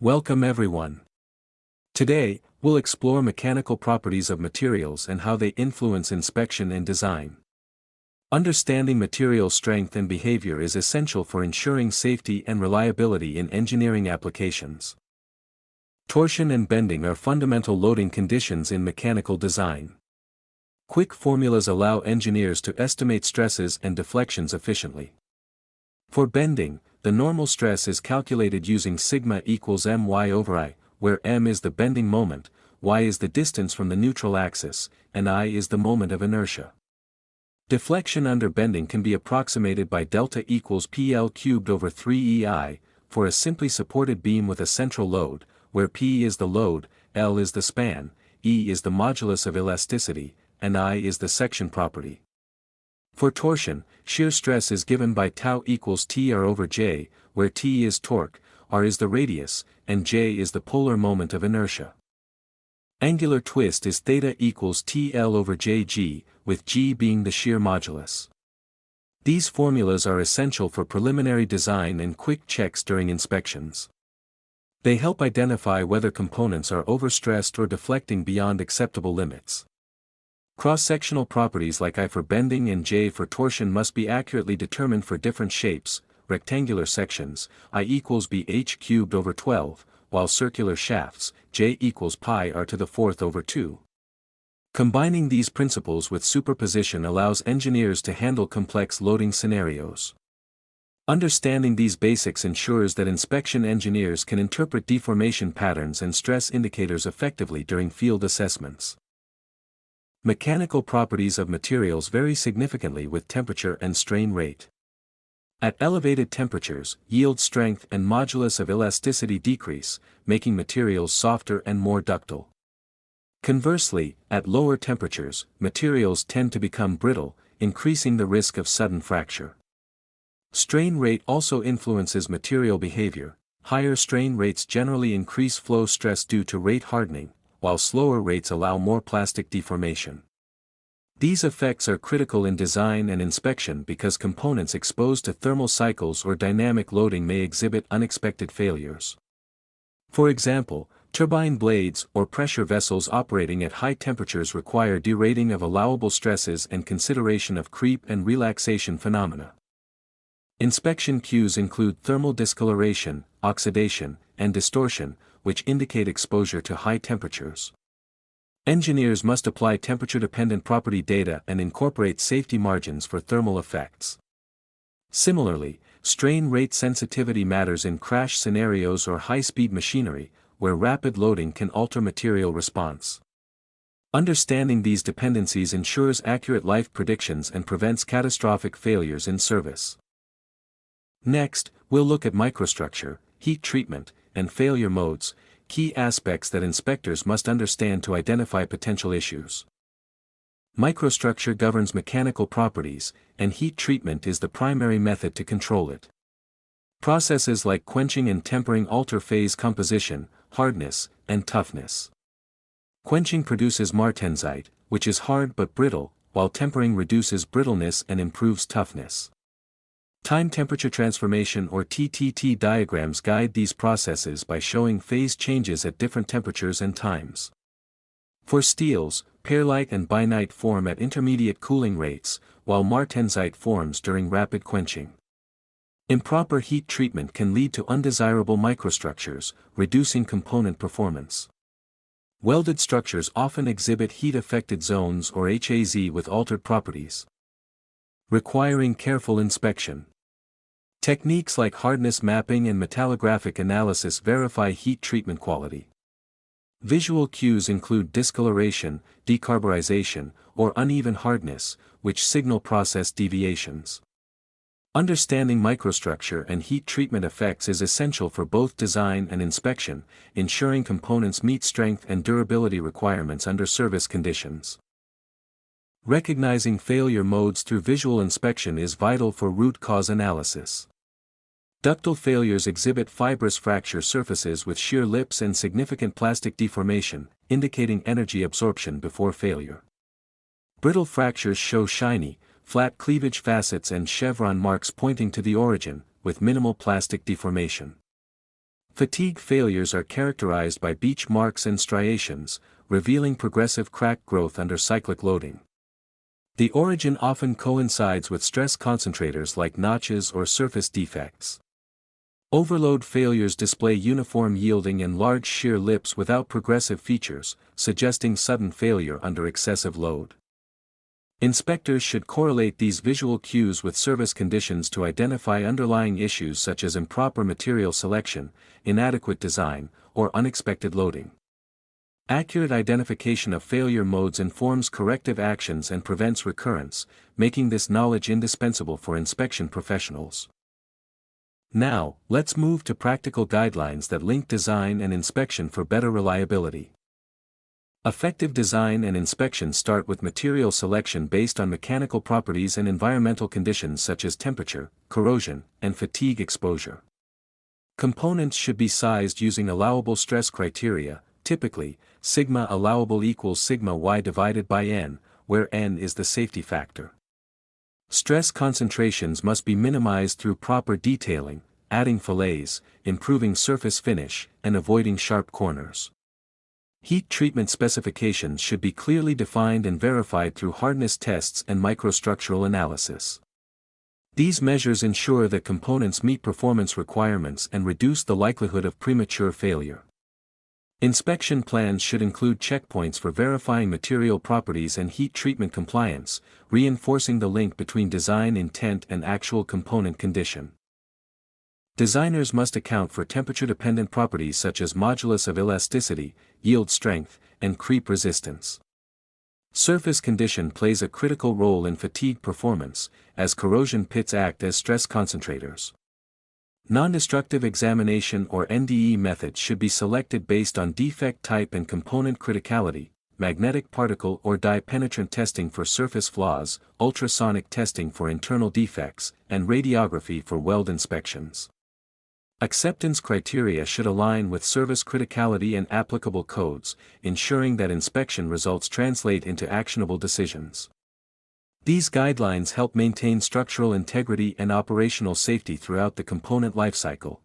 Welcome everyone. Today, we'll explore mechanical properties of materials and how they influence inspection and design. Understanding material strength and behavior is essential for ensuring safety and reliability in engineering applications. Torsion and bending are fundamental loading conditions in mechanical design. Quick formulas allow engineers to estimate stresses and deflections efficiently. For bending, the normal stress is calculated using sigma equals my over I, where m is the bending moment, y is the distance from the neutral axis, and I is the moment of inertia. Deflection under bending can be approximated by delta equals PL cubed over 3EI, for a simply supported beam with a central load, where P is the load, L is the span, E is the modulus of elasticity, and I is the section property. For torsion, shear stress is given by tau equals Tr over J, where T is torque, R is the radius, and J is the polar moment of inertia. Angular twist is theta equals TL over Jg, with G being the shear modulus. These formulas are essential for preliminary design and quick checks during inspections. They help identify whether components are overstressed or deflecting beyond acceptable limits. Cross-sectional properties like I for bending and J for torsion must be accurately determined for different shapes. Rectangular sections, I equals bh cubed over 12, while circular shafts, J equals pi r to the fourth over 2. Combining these principles with superposition allows engineers to handle complex loading scenarios. Understanding these basics ensures that inspection engineers can interpret deformation patterns and stress indicators effectively during field assessments. Mechanical properties of materials vary significantly with temperature and strain rate. At elevated temperatures, yield strength and modulus of elasticity decrease, making materials softer and more ductile. Conversely, at lower temperatures, materials tend to become brittle, increasing the risk of sudden fracture. Strain rate also influences material behavior. Higher strain rates generally increase flow stress due to rate hardening, while slower rates allow more plastic deformation. These effects are critical in design and inspection because components exposed to thermal cycles or dynamic loading may exhibit unexpected failures. For example, turbine blades or pressure vessels operating at high temperatures require derating of allowable stresses and consideration of creep and relaxation phenomena. Inspection cues include thermal discoloration, oxidation, and distortion, which indicate exposure to high temperatures. Engineers must apply temperature-dependent property data and incorporate safety margins for thermal effects. Similarly, strain rate sensitivity matters in crash scenarios or high-speed machinery, where rapid loading can alter material response. Understanding these dependencies ensures accurate life predictions and prevents catastrophic failures in service. Next, we'll look at microstructure, heat treatment, and failure modes, key aspects that inspectors must understand to identify potential issues. Microstructure governs mechanical properties, and heat treatment is the primary method to control it. Processes like quenching and tempering alter phase composition, hardness, and toughness. Quenching produces martensite, which is hard but brittle, while tempering reduces brittleness and improves toughness. Time-temperature transformation or TTT diagrams guide these processes by showing phase changes at different temperatures and times. For steels, perlite and bainite form at intermediate cooling rates, while martensite forms during rapid quenching. Improper heat treatment can lead to undesirable microstructures, reducing component performance. Welded structures often exhibit heat-affected zones or HAZ with altered properties, requiring careful inspection. Techniques like hardness mapping and metallographic analysis verify heat treatment quality. Visual cues include discoloration, decarburization, or uneven hardness, which signal process deviations. Understanding microstructure and heat treatment effects is essential for both design and inspection, ensuring components meet strength and durability requirements under service conditions. Recognizing failure modes through visual inspection is vital for root cause analysis. Ductile failures exhibit fibrous fracture surfaces with shear lips and significant plastic deformation, indicating energy absorption before failure. Brittle fractures show shiny, flat cleavage facets and chevron marks pointing to the origin, with minimal plastic deformation. Fatigue failures are characterized by beach marks and striations, revealing progressive crack growth under cyclic loading. The origin often coincides with stress concentrators like notches or surface defects. Overload failures display uniform yielding and large shear lips without progressive features, suggesting sudden failure under excessive load. Inspectors should correlate these visual cues with service conditions to identify underlying issues such as improper material selection, inadequate design, or unexpected loading. Accurate identification of failure modes informs corrective actions and prevents recurrence, making this knowledge indispensable for inspection professionals. Now, let's move to practical guidelines that link design and inspection for better reliability. Effective design and inspection start with material selection based on mechanical properties and environmental conditions such as temperature, corrosion, and fatigue exposure. Components should be sized using allowable stress criteria, typically, sigma allowable equals sigma y divided by n, where n is the safety factor. Stress concentrations must be minimized through proper detailing, adding fillets, improving surface finish, and avoiding sharp corners. Heat treatment specifications should be clearly defined and verified through hardness tests and microstructural analysis. These measures ensure that components meet performance requirements and reduce the likelihood of premature failure. Inspection plans should include checkpoints for verifying material properties and heat treatment compliance, reinforcing the link between design intent and actual component condition. Designers must account for temperature-dependent properties such as modulus of elasticity, yield strength, and creep resistance. Surface condition plays a critical role in fatigue performance, as corrosion pits act as stress concentrators. Non-destructive examination or NDE methods should be selected based on defect type and component criticality, magnetic particle or dye penetrant testing for surface flaws, ultrasonic testing for internal defects, and radiography for weld inspections. Acceptance criteria should align with service criticality and applicable codes, ensuring that inspection results translate into actionable decisions. These guidelines help maintain structural integrity and operational safety throughout the component lifecycle.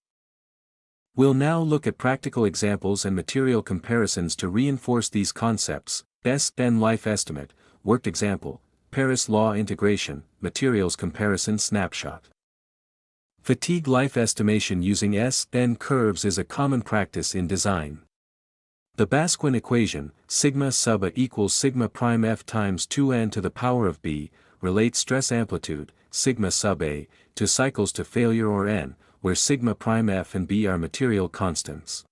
We'll now look at practical examples and material comparisons to reinforce these concepts. S-N Life Estimate, Worked Example, Paris Law Integration, Materials Comparison Snapshot. Fatigue life estimation using S-N curves is a common practice in design. The Basquin equation, sigma sub A equals sigma prime F times 2n to the power of B, relates stress amplitude, sigma sub A, to cycles to failure or n, where sigma prime F and B are material constants.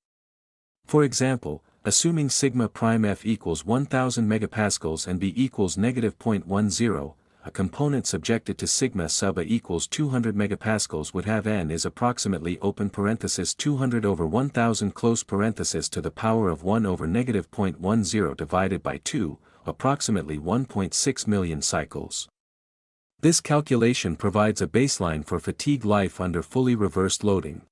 For example, assuming sigma prime F equals 1000 megapascals and B equals -0.10, a component subjected to sigma sub A equals 200 megapascals would have n is approximately open parenthesis 200 over 1000 close parenthesis to the power of 1 over -0.10 divided by 2, approximately 1.6 million cycles. This calculation provides a baseline for fatigue life under fully reversed loading.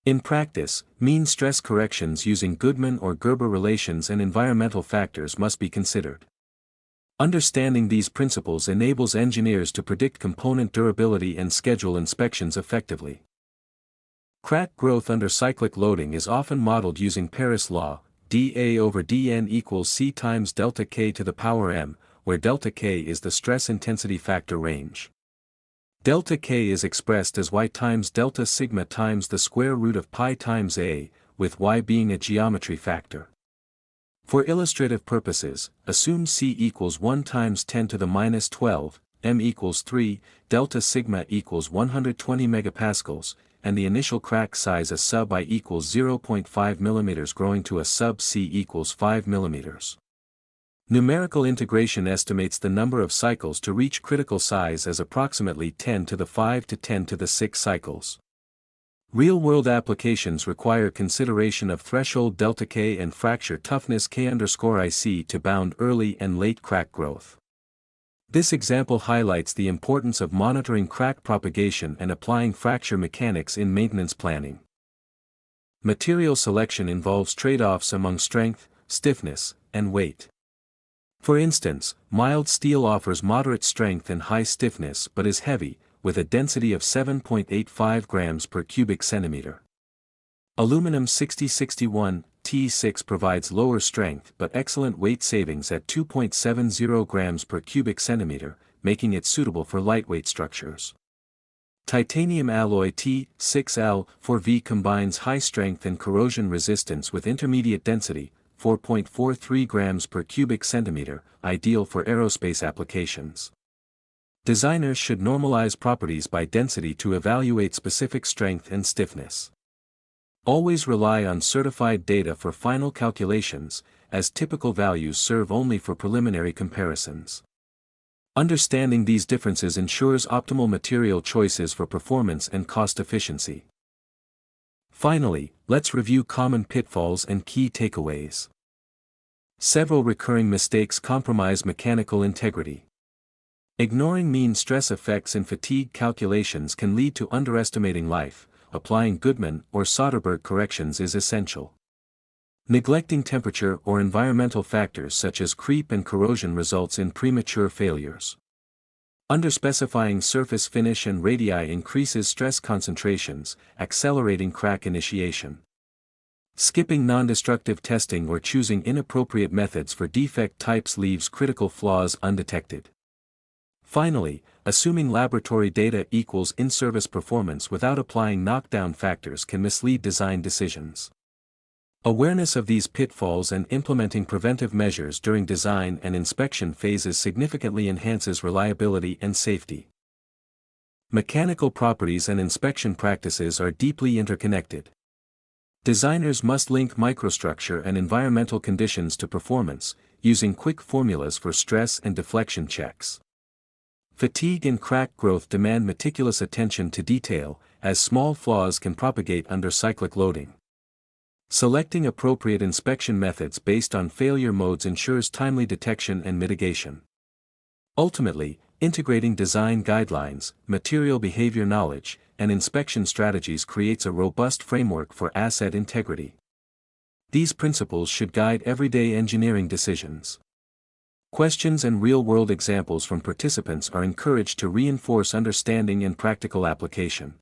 In practice, mean stress corrections using Goodman or Gerber relations and environmental factors must be considered. Understanding these principles enables engineers to predict component durability and schedule inspections effectively. Crack growth under cyclic loading is often modeled using Paris law, dA over dN equals C times delta K to the power m, where delta K is the stress intensity factor range. Delta K is expressed as y times delta sigma times the square root of pi times A, with y being a geometry factor. For illustrative purposes, assume C equals 1 times 10 to the minus 12, m equals 3, delta sigma equals 120 megapascals, and the initial crack size a sub I equals 0.5 mm growing to a sub C equals 5 mm. Numerical integration estimates the number of cycles to reach critical size as approximately 10 to the 5 to 10 to the 6 cycles. Real-world applications require consideration of threshold delta K and fracture toughness K_IC to bound early and late crack growth. This example highlights the importance of monitoring crack propagation and applying fracture mechanics in maintenance planning. Material selection involves trade-offs among strength, stiffness, and weight. For instance, mild steel offers moderate strength and high stiffness but is heavy, with a density of 7.85 grams per cubic centimeter. Aluminum 6061 T6 provides lower strength but excellent weight savings at 2.70 grams per cubic centimeter, making it suitable for lightweight structures. Titanium alloy T6L4V combines high strength and corrosion resistance with intermediate density, 4.43 grams per cubic centimeter, ideal for aerospace applications. Designers should normalize properties by density to evaluate specific strength and stiffness. Always rely on certified data for final calculations, as typical values serve only for preliminary comparisons. Understanding these differences ensures optimal material choices for performance and cost efficiency. Finally, let's review common pitfalls and key takeaways. Several recurring mistakes compromise mechanical integrity. Ignoring mean stress effects in fatigue calculations can lead to underestimating life. Applying Goodman or Soderberg corrections is essential. Neglecting temperature or environmental factors such as creep and corrosion results in premature failures. Underspecifying surface finish and radii increases stress concentrations, accelerating crack initiation. Skipping non-destructive testing or choosing inappropriate methods for defect types leaves critical flaws undetected. Finally, assuming laboratory data equals in-service performance without applying knockdown factors can mislead design decisions. Awareness of these pitfalls and implementing preventive measures during design and inspection phases significantly enhances reliability and safety. Mechanical properties and inspection practices are deeply interconnected. Designers must link microstructure and environmental conditions to performance, using quick formulas for stress and deflection checks. Fatigue and crack growth demand meticulous attention to detail, as small flaws can propagate under cyclic loading. Selecting appropriate inspection methods based on failure modes ensures timely detection and mitigation. Ultimately, integrating design guidelines, material behavior knowledge, and inspection strategies creates a robust framework for asset integrity. These principles should guide everyday engineering decisions. Questions and real-world examples from participants are encouraged to reinforce understanding and practical application.